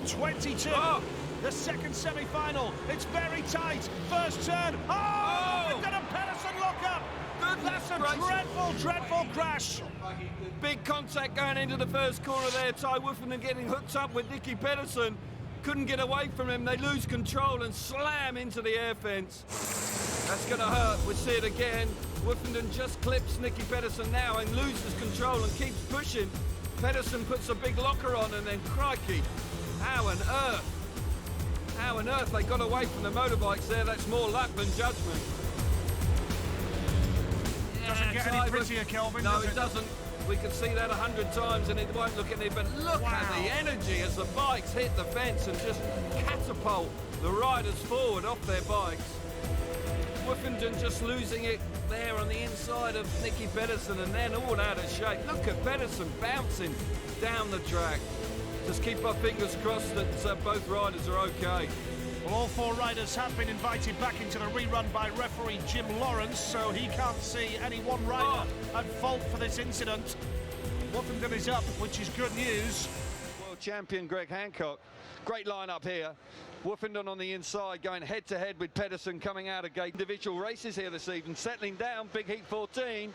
22. The second semi-final. It's very tight. First turn. Oh! Got a Pedersen lock-up. That's a dreadful, dreadful crash. Big contact going into the first corner there. Ty Woofenden getting hooked up with Nicky Pedersen. Couldn't get away from him. They lose control and slam into the air fence. That's going to hurt. We'll see it again. Woofenden just clips Nicky Pedersen now and loses control and keeps pushing. Pedersen puts a big locker on and then crikey. How on earth they got away from the motorbikes there. That's more luck than judgment. Doesn't get any prettier, Kelvin. No, it doesn't. We can see that 100 times and it won't look any, but look at the energy as the bikes hit the fence and just catapult the riders forward off their bikes. Woofenden just losing it there on the inside of Nicky Pedersen and then all out of shape. Look at Pedersen bouncing down the track. Just keep our fingers crossed that both riders are okay. Well, all four riders have been invited back into the rerun by referee Jim Lawrence, so he can't see any one rider at fault for this incident. Woofenden is up, which is good news. World champion Greg Hancock. Great lineup here. Woofenden on the inside, going head-to-head with Pedersen coming out of gate. Individual races here this evening, settling down, big heat 14.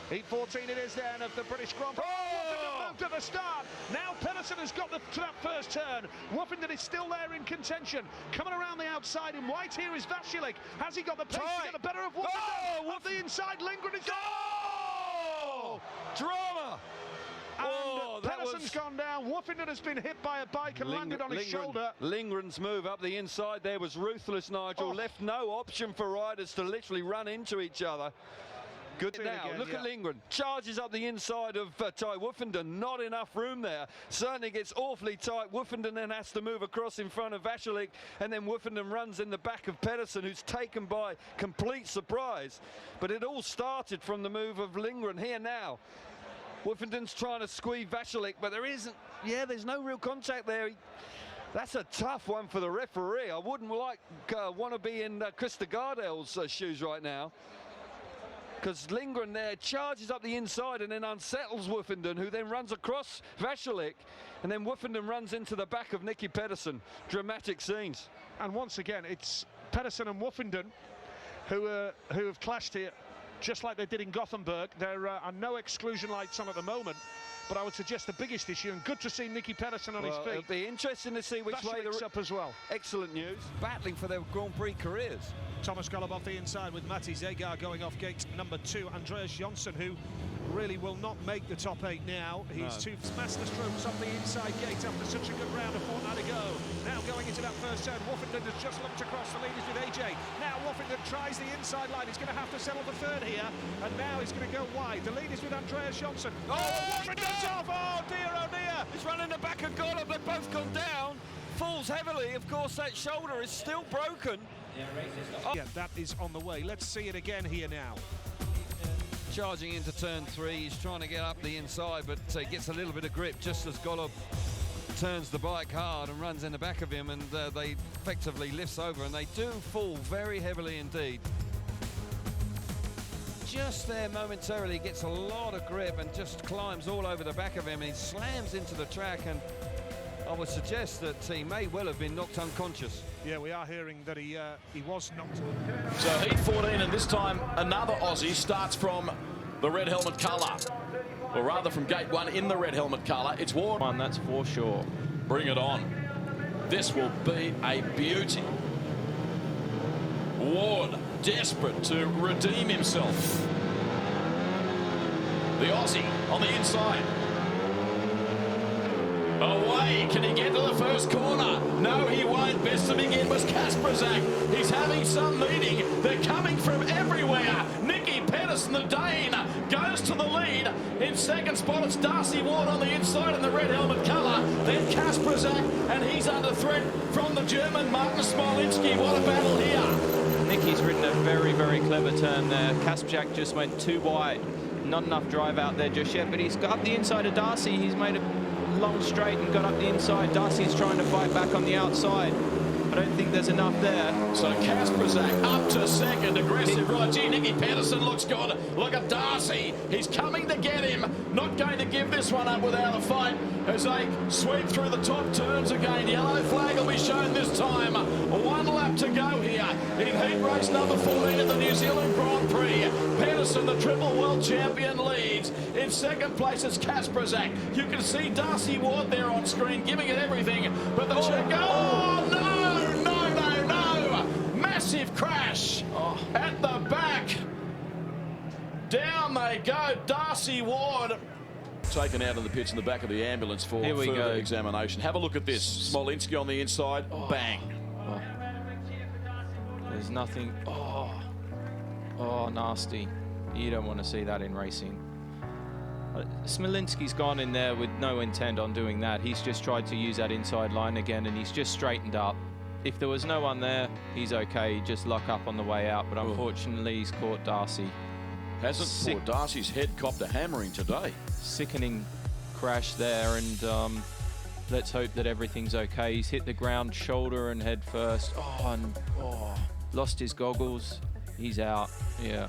Heat 14 it is then of the British Grand Prix. Woofenden moved at the start. Now Pedersen has got to that first turn. Woofenden is still there in contention. Coming around the outside in white here is Vasilek. Has he got the pace to get the better of Woofenden? Off the inside, Lindgren is Oh! Drama! And Pedersen's gone down. Woofenden has been hit by a bike and landed on his shoulder. Lindgren's move up the inside there was ruthless, Nigel. Left no option for riders to literally run into each other. Good now, look at Lindgren, charges up the inside of Ty Woofenden, not enough room there, certainly gets awfully tight. Woofenden then has to move across in front of Vasilek, and then Woofenden runs in the back of Pedersen, who's taken by complete surprise. But it all started from the move of Lindgren here now. Woofenden's trying to squeeze Vasilek, but there's no real contact there. That's a tough one for the referee. I wouldn't want to be in Krista Gardell's shoes right now, because Lindgren there charges up the inside and then unsettles Woofenden, who then runs across Vasilek, and then Woofenden runs into the back of Nicky Pedersen. Dramatic scenes. And once again, it's Pedersen and Woofenden who have clashed here, just like they did in Gothenburg. There are no exclusion lights on at the moment, but I would suggest the biggest issue, and good to see Nicky Pedersen on his feet. It'll be interesting to see which way they're up as well. Excellent news. Battling for their Grand Prix careers. Thomas Golub off the inside with Matti Zegar going off gate number 2. Andreas Jonsson, who really will not make the top 8 now. He's two master strokes off the inside gate after such a good round a fortnight ago. Now going into that first turn, Woofenden has just looked across the leaders with AJ. Now Woofenden tries the inside line. He's going to have to settle the third here, and now he's going to go wide. The lead is with Andreas Jonsson. Woofenden's off! Oh dear, oh dear! He's running the back of Golub. They've both gone down. Falls heavily. Of course, that shoulder is still broken. Yeah, that is on the way. Let's see it again here now. Charging into turn 3, he's trying to get up the inside, but he gets a little bit of grip just as Golub turns the bike hard and runs in the back of him, and they effectively lifts over, and they do fall very heavily indeed. Just there momentarily, gets a lot of grip and just climbs all over the back of him, and he slams into the track, and I would suggest that he may well have been knocked unconscious. Yeah, we are hearing that he was knocked. So heat 14, and this time another Aussie starts from the red helmet colour. Or rather from gate 1 in the red helmet colour. It's Ward. One, that's for sure. Bring it on. This will be a beauty. Ward desperate to redeem himself. The Aussie on the inside. Away, can he get to the first corner? No, he won't. Best to begin was Kasperzak. He's having some meeting. They're coming from everywhere. Nicky Pedersen, the Dane, goes to the lead. In second spot, it's Darcy Ward on the inside in the red helmet colour. Then Kasperzak, and he's under threat from the German Martin Smolinski. What a battle here. Nicky's ridden a very, very clever turn there. Kasperzak just went too wide. Not enough drive out there just yet, but he's got up the inside of Darcy. He's made a long straight and got up the inside. Darcy's trying to fight back on the outside. I don't think there's enough there. So Kasperzak up to second, aggressive right. Gee, Nicky Pedersen looks good. Look at Darcy. He's coming to get him. Not going to give this one up without a fight as they sweep through the top turns again. Yellow flag will be shown this time. 1 lap to go here in heat race number 14 at the New Zealand Grand Prix. Pedersen, the triple world champion, leads. In second place is Kasperzak. You can see Darcy Ward there on screen giving it everything, but the check. Oh no! Massive crash at the back. Down they go. Darcy Ward taken out of the pits in the back of the ambulance for further examination. Have a look at this. Smolinski on the inside. Bang. Oh. There's nothing. Oh, nasty. You don't want to see that in racing. Smolinski's gone in there with no intent on doing that. He's just tried to use that inside line again, and he's just straightened up. If there was no one there, he's okay. Just luck up on the way out, but unfortunately he's caught Darcy. Hasn't caught Darcy's head copped a hammering today. Sickening crash there, and let's hope that everything's okay. He's hit the ground shoulder and head first. Lost his goggles. He's out, yeah.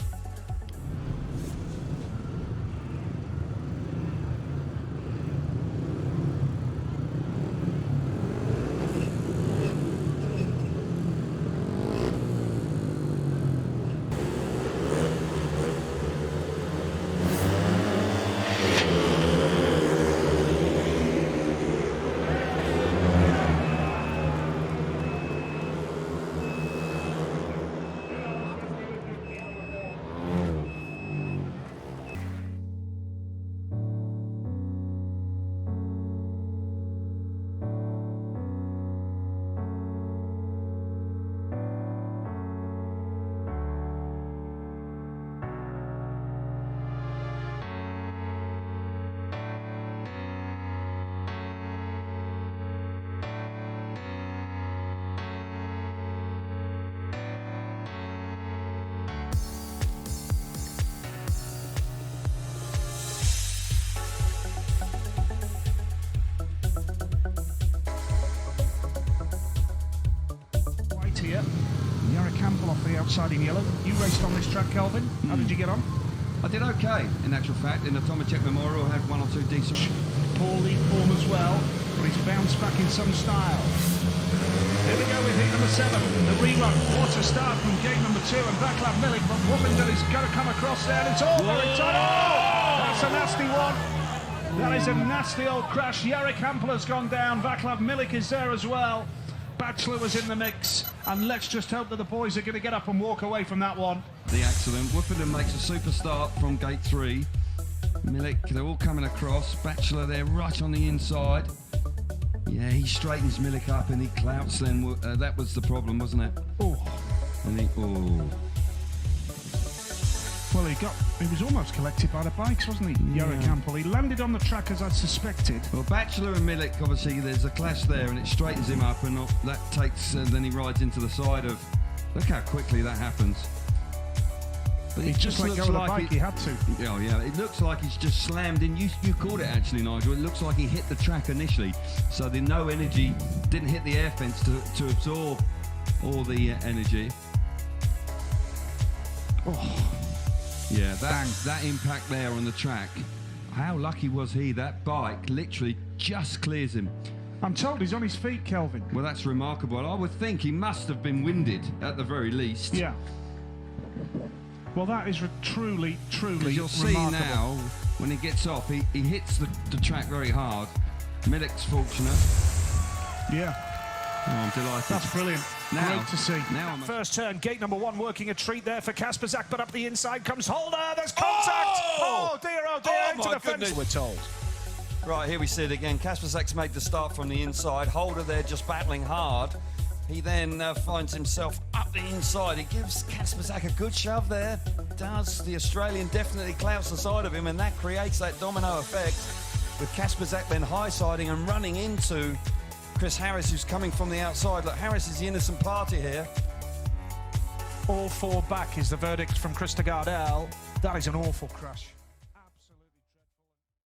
Here, Yara Campbell off the outside in yellow. You raced on this track, Kelvin. How did you get on? I did okay, in actual fact. In the Tomacek Memorial, I had 1 or 2 decent. Poor lead form as well, but he's bounced back in some style. Here we go with heat number 7, the rerun. What a start from gate number 2 and Vaclav Milik, but Woffington is going to come across there, and it's all very tight. Oh, that's a nasty one. That is a nasty old crash. Yara Campbell has gone down. Vaclav Milik is there as well. Batchelor was in the mix, and let's just hope that the boys are going to get up and walk away from that one. The accident. Woofenden makes a super start from gate 3. Milik, they're all coming across. Batchelor there right on the inside. Yeah, he straightens Milik up and he clouts then. That was the problem, wasn't it? Oh. And he, Well, he was almost collected by the bikes, wasn't he, Yara Campbell? He landed on the track as I'd suspected. Well, Batchelor and Milik, obviously, there's a clash there and it straightens him up, and that takes, then he rides into the side of. Look how quickly that happens. But he just let go of the bike, he had to. Oh, yeah, it looks like he's just slammed in. You called it actually, Nigel. It looks like he hit the track initially, so the no energy didn't hit the air fence to absorb all the energy. Oh. Yeah, that impact there on the track. How lucky was he? That bike literally just clears him. I'm told he's on his feet, Kelvin. Well, that's remarkable. I would think he must have been winded at the very least. Yeah. Well, that is truly you'll see now, when he gets off, he hits the track very hard. Milik's fortunate. Yeah. Oh, I'm delighted. That's brilliant. Now, great to see. Now First turn, gate number 1 working a treat there for Kasperzak, but up the inside comes Holder. There's contact. Oh dear, into the fence. We're told. Right, here we see it again. Kasperzak's made the start from the inside. Holder there just battling hard. He then finds himself up the inside. He gives Kasperzak a good shove there. Does. The Australian definitely clouts the side of him, and that creates that domino effect with Kasperzak then high-siding and running into Chris Harris, who's coming from the outside. Look, Harris is the innocent party here. All 4 back is the verdict from Christa Gardell. That is an awful crash.